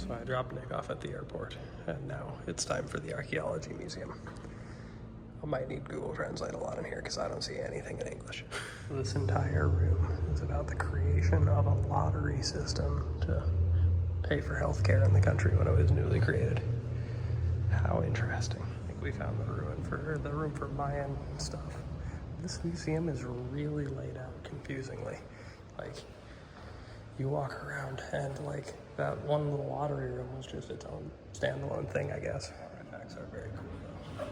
So I dropped Nick off at the airport, and now it's time for the archaeology museum. I might need Google Translate a lot in here because I don't see anything in English. This entire room is about the creation of a lottery system to pay for healthcare in the country when it was newly created. How interesting. I think we found the room for Mayan stuff. This museum is really laid out confusingly. Like, you walk around and like that one little lottery room was just its own standalone thing, I guess. Artifacts are very cool though.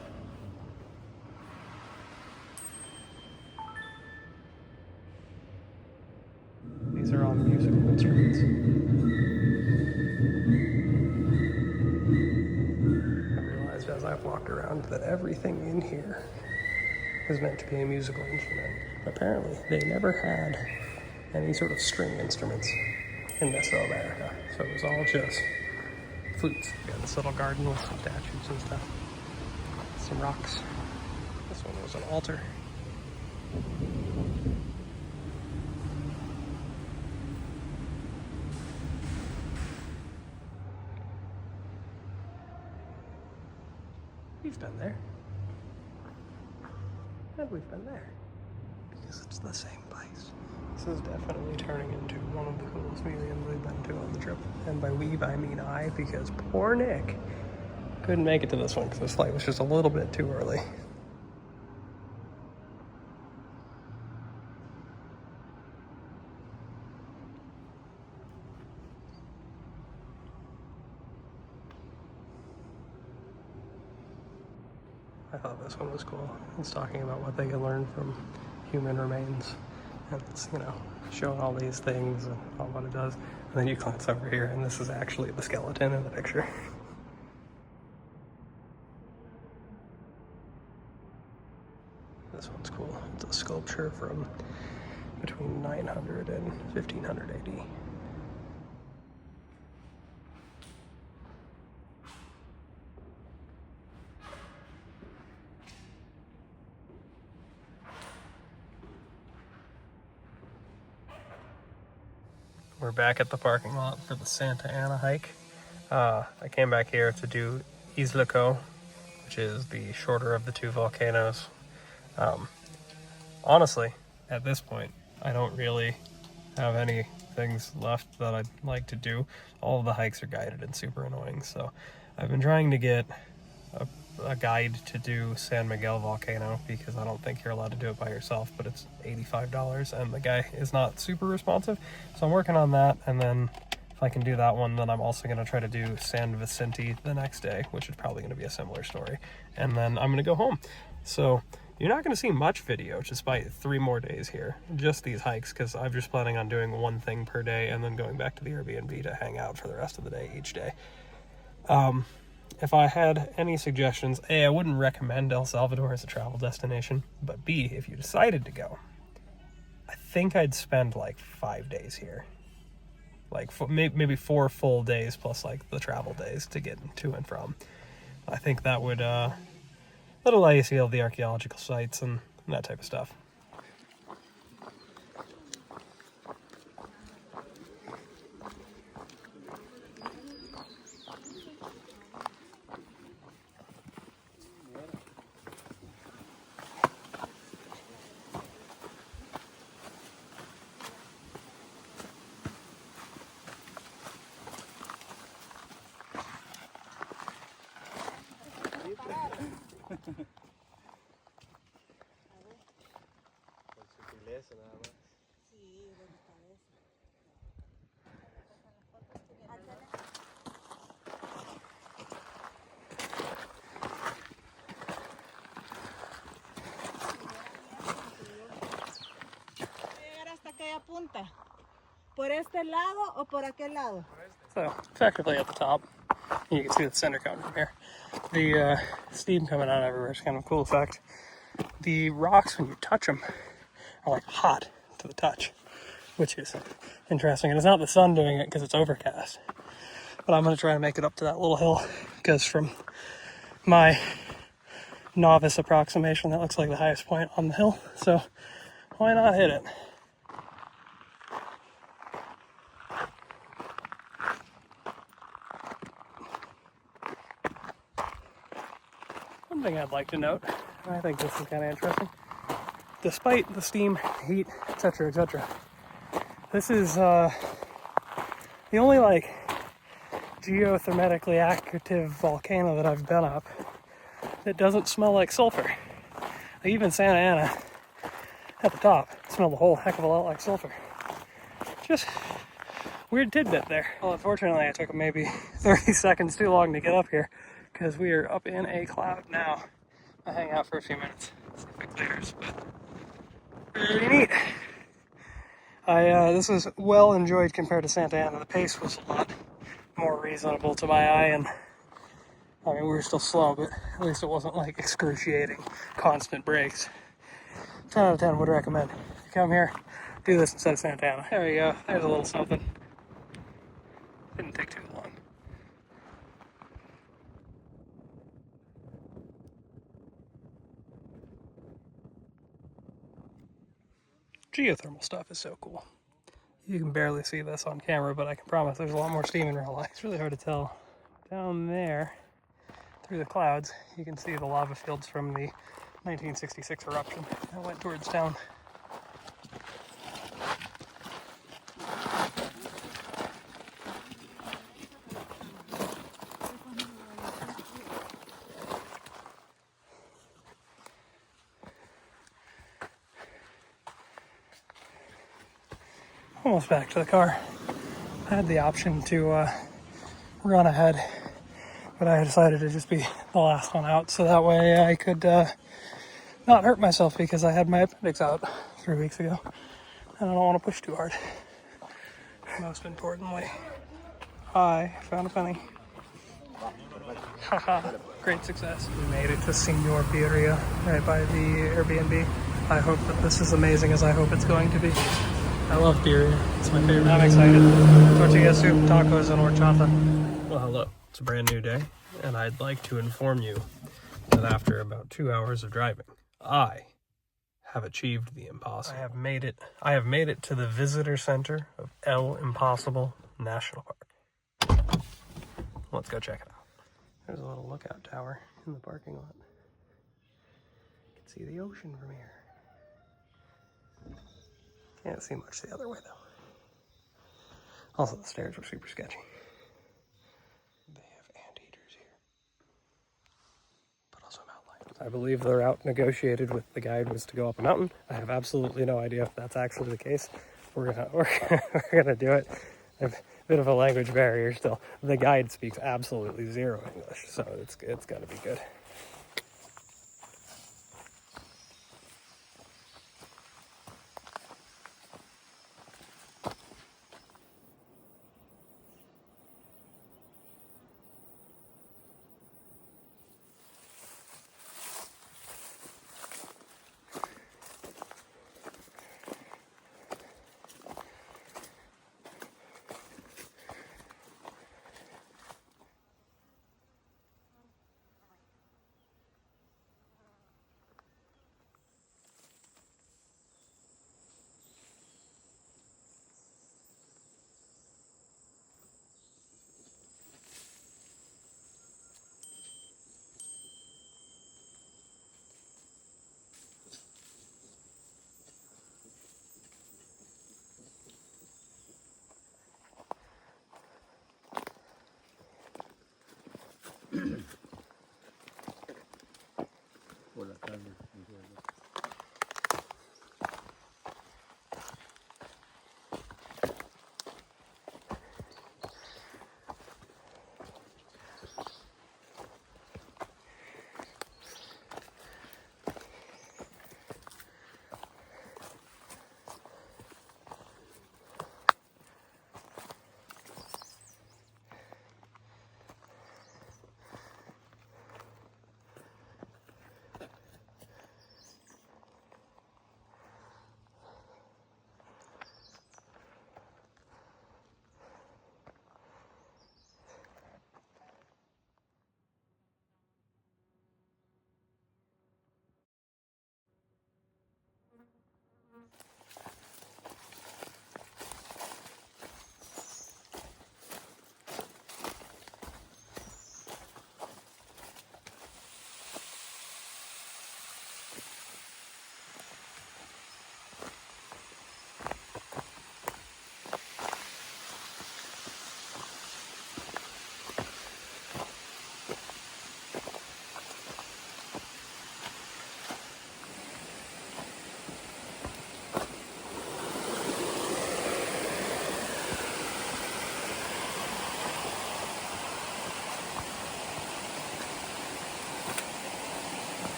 These are all musical instruments. I realized as I've walked around that everything in here is meant to be a musical instrument. Apparently, they never had any sort of string instruments in Mesoamerica, so it was all just flutes. We got this little garden with some statues and stuff, some rocks. This one was an altar. We've been there. And we've been there. Because it's the same place. This is definitely turning into one of the coolest museums we've been to on the trip. And by we, I mean I, because poor Nick couldn't make it to this one because his flight was just a little bit too early. I thought this one was cool. It's talking about what they can learn from human remains. And it's, you know, showing all these things and all what it does. And then you glance over here and this is actually the skeleton in the picture. This one's cool. It's a sculpture from between 900 and 1500 AD. We're back at the parking lot for the Santa Ana hike. I came back here to do Izlaco, which is the shorter of the two volcanoes. Honestly, at this point, I don't really have any things left that I'd like to do. All of the hikes are guided and super annoying, so I've been trying to get a guide to do San Miguel volcano because I don't think you're allowed to do it by yourself, but it's $85 and the guy is not super responsive. So I'm working on that, and then if I can do that one, then I'm also going to try to do San Vicente the next day, which is probably going to be a similar story. And then I'm going to go home. So you're not going to see much video despite 3 more days here, just these hikes, because I'm just planning on doing one thing per day and then going back to the Airbnb to hang out for the rest of the day each day. If I had any suggestions, A, I wouldn't recommend El Salvador as a travel destination, but B, if you decided to go, I think I'd spend like 5 days here. Like maybe 4 full days plus like the travel days to get to and from. I think that would that'll allow you to see all the archaeological sites and that type of stuff. Punta. ¿Por este lado o por aquel lado? So, effectively at the top, you can see the center cone from here. The steam coming out everywhere is kind of a cool effect. The rocks, when you touch them, are like hot to the touch, which is interesting. And it's not the sun doing it because it's overcast. But I'm going to try to make it up to that little hill because from my novice approximation, that looks like the highest point on the hill. So why not hit it? Something I'd like to note, and I think this is kind of interesting. Despite the steam, heat, etc., etc., this is the only like geothermically active volcano that I've been up that doesn't smell like sulfur. Like even Santa Ana at the top smelled a whole heck of a lot like sulfur. Just weird tidbit there. Well, unfortunately, I took maybe 30 seconds too long to get up here because we are up in a cloud now. I'll hang out for a few minutes, see if it clears, but pretty neat. This was well enjoyed compared to Santa Ana. The pace was a lot more reasonable to my eye, and I mean, we were still slow, but at least it wasn't like excruciating, constant breaks. 10 out of 10 would recommend. If you come here, do this instead of Santa Ana. There we go. There's a little something. Didn't take too long. Geothermal stuff is so cool. You can barely see this on camera, but I can promise there's a lot more steam in real life. It's really hard to tell. Down there, through the clouds, you can see the lava fields from the 1966 eruption that went towards town. Almost back to the car. I had the option to run ahead, but I decided to just be the last one out, so that way I could not hurt myself because I had my appendix out 3 weeks ago, and I don't want to push too hard. Most importantly, I found a penny. Haha, great success. We made it to Senor Birria, right by the Airbnb. I hope that this is amazing as I hope it's going to be. I love birria. It's my favorite. I'm excited. Tortilla soup, tacos, and horchata. Well, hello. It's a brand new day, and I'd like to inform you that after about 2 hours of driving, I have achieved the impossible. I have made it to the visitor center of El Impossible National Park. Let's go check it out. There's a little lookout tower in the parking lot. You can see the ocean from here. Can't see much the other way though. Also, the stairs were super sketchy. They have anteaters here, but also mountain lions. I believe the route negotiated with the guide was to go up a mountain. I have absolutely no idea if that's actually the case. We're gonna do it. A bit of a language barrier still. The guide speaks absolutely zero English, so it's gonna be good.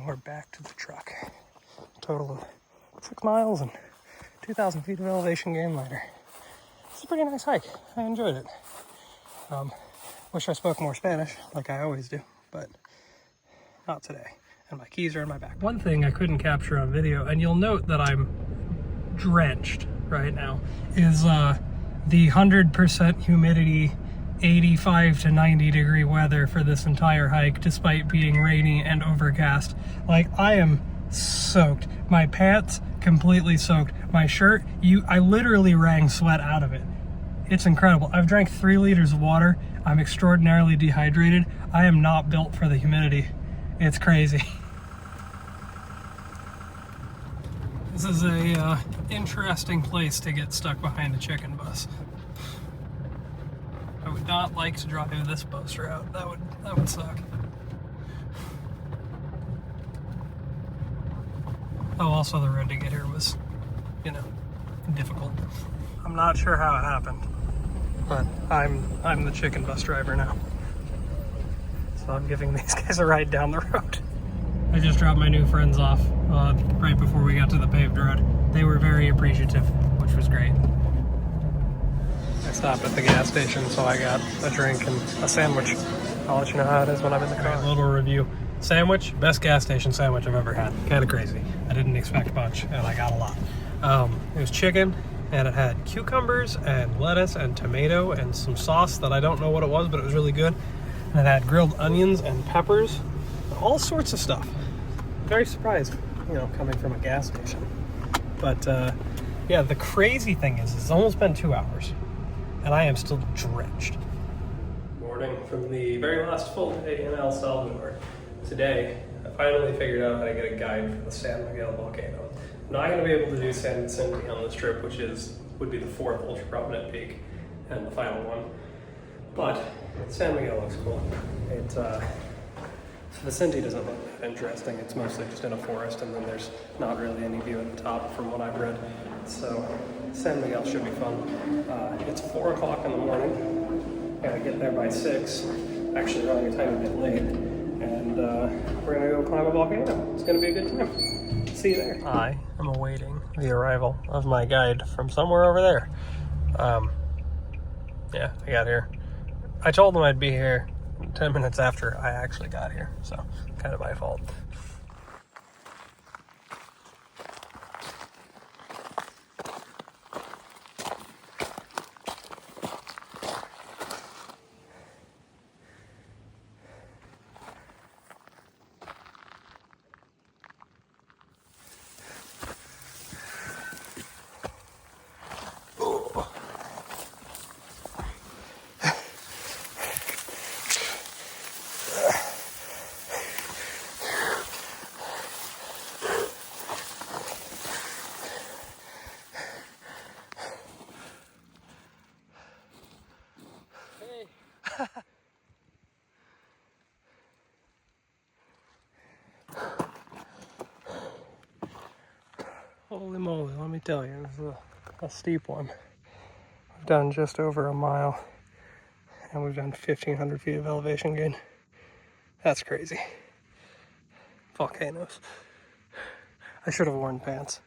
And we're back to the truck. Total of 6 miles and 2,000 feet of elevation gain later. It's a pretty nice hike. I enjoyed it. Wish I spoke more Spanish, like I always do, but not today. And my keys are in my back. One thing I couldn't capture on video, and you'll note that I'm drenched right now, is the 100% humidity, 85 to 90 degree weather for this entire hike, despite being rainy and overcast. Like, I am soaked. My pants completely soaked. My shirt, I literally wrung sweat out of it. It's incredible. I've drank 3 liters of water. I'm extraordinarily dehydrated. I am not built for the humidity. It's crazy. This is a interesting place to get stuck behind a chicken bus. I would not like to drive this bus route. That would suck. Oh, also the road to get here was, difficult. I'm not sure how it happened, but I'm the chicken bus driver now. So I'm giving these guys a ride down the road. I just dropped my new friends off right before we got to the paved road. They were very appreciative, which was great. I stopped at the gas station, so I got a drink and a sandwich. I'll let you know how it is when I'm in the car. Right, little review. Sandwich, best gas station sandwich I've ever had. Kind of crazy. I didn't expect much, and I got a lot. It was chicken, and it had cucumbers and lettuce and tomato and some sauce that I don't know what it was, but it was really good. And it had grilled onions and peppers, all sorts of stuff. Very surprised, coming from a gas station. But yeah, the crazy thing is it's almost been 2 hours, and I am still drenched. Morning from the very last full day in El Salvador. Today, I finally figured out how to get a guide for the San Miguel volcano. I'm not going to be able to do San Vicente on this trip, which would be the 4th ultra prominent peak and the final one. But San Miguel looks cool. Vicente doesn't look that interesting. It's mostly just in a forest, and then there's not really any view at the top from what I've read. So San Miguel should be fun. It's 4 o'clock in the morning. Gotta get there by 6. Actually running a tiny bit late. And we're gonna go climb a volcano. It's gonna be a good time. See you there. I am awaiting the arrival of my guide from somewhere over there. Yeah, I got here. I told him I'd be here 10 minutes after I actually got here, so kind of my fault. Holy moly, let me tell you, this is a steep one. We've done just over a mile, and we've done 1,500 feet of elevation gain. That's crazy. Volcanoes. I should have worn pants.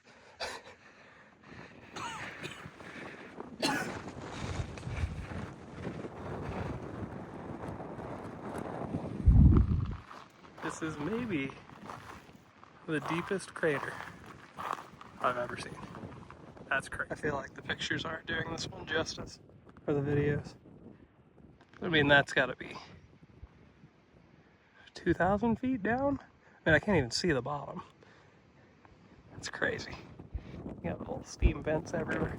This is maybe the deepest crater I've ever seen. That's crazy. I feel like the pictures aren't doing this one justice for the videos. I mean, that's gotta be 2,000 feet down? I mean, I can't even see the bottom. That's crazy. You got little steam vents everywhere.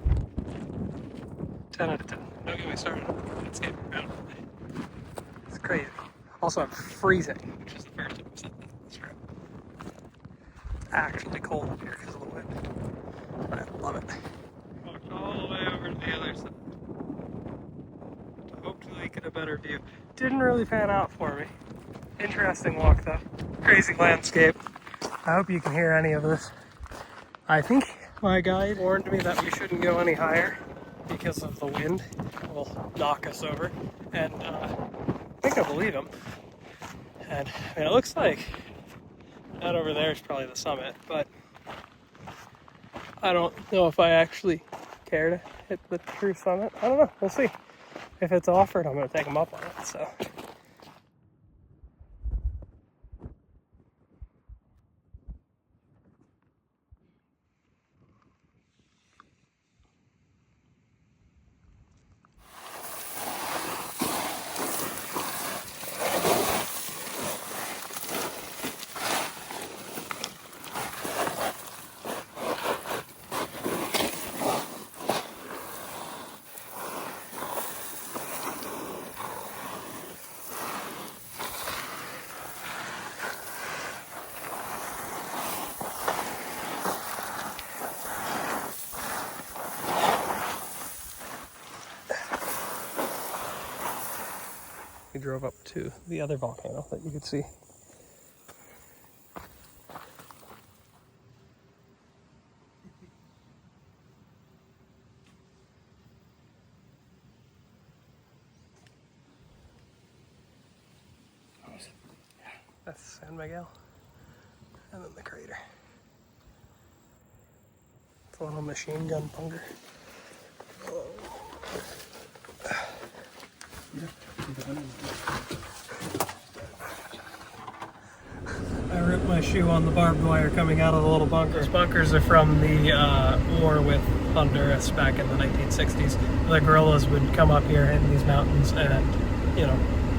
10 out of 10. Don't get me started on the landscape around. It's crazy. Also, I'm freezing, which is the first time I've said that on this trip. It's actually cold up here because of the wind. I love it. Walked all the way over to the other side to hopefully get a better view. Didn't really pan out for me. Interesting walk though. Crazy landscape. I hope you can hear any of this. I think my guide warned me that we shouldn't go any higher because of the wind. It will knock us over. And I think I believe him. And I mean, it looks like That over there is probably the summit, but I don't know if I actually care to hit the true summit. I don't know. We'll see. If it's offered, I'm going to take them up on it. So. We drove up to the other volcano that you could see. That's San Miguel. And then the crater. It's a little machine gun bunker. I ripped my shoe on the barbed wire coming out of the little bunker. Those bunkers are from the war with Honduras back in the 1960s. The guerrillas would come up here in these mountains and, you know,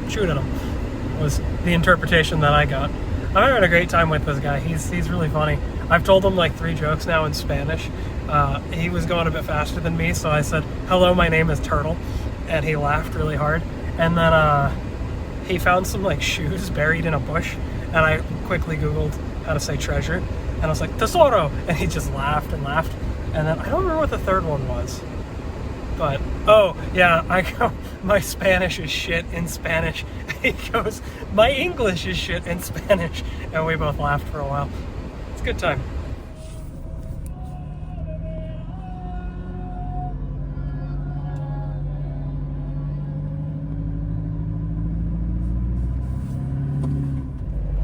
shoot at them. Was the interpretation that I got. I'm having a great time with this guy. He's really funny. I've told him like 3 jokes now in Spanish. He was going a bit faster than me, so I said, "Hello, my name is Turtle," and he laughed really hard. And then he found some like shoes buried in a bush, and I quickly Googled how to say treasure, and I was like, "Tesoro," and he just laughed and laughed. And then I don't remember what the third one was, but oh yeah, I go, "My Spanish is shit" in Spanish. He goes, "My English is shit" in Spanish, and we both laughed for a while. It's a good time.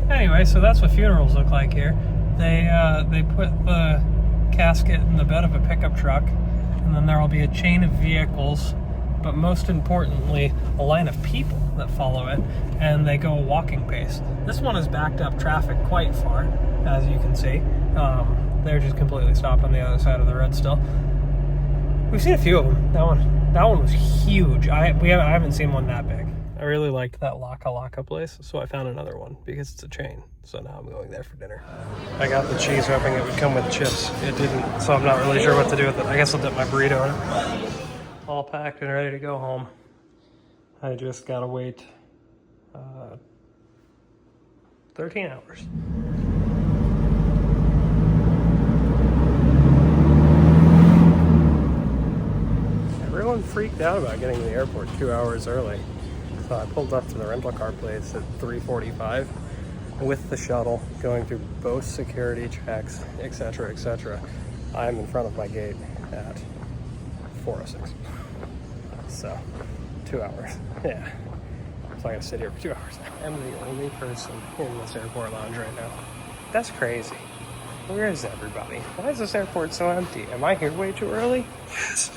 Anyway, so that's what funerals look like here. They put the casket in the bed of a pickup truck, and then there will be a chain of vehicles, but most importantly, a line of people that follow it, and they go a walking pace. This one has backed up traffic quite far, as you can see. They're just completely stopped on the other side of the road still. We've seen a few of them. That one was huge. I haven't seen one that big. I really liked that Laka Laka place, so I found another one because it's a chain. So now I'm going there for dinner. I got the cheese hoping it would come with chips. It didn't, so I'm not really sure what to do with it. I guess I'll dip my burrito in it. All packed and ready to go home. I just gotta wait 13 hours. Everyone freaked out about getting to the airport 2 hours early. So I pulled up to the rental car place at 3:45 with the shuttle, going through both security checks, etc., etc. I'm in front of my gate at 4:06. So, 2 hours. Yeah. So I gotta sit here for 2 hours now. I'm the only person in this airport lounge right now. That's crazy. Where is everybody? Why is this airport so empty? Am I here way too early? Yes.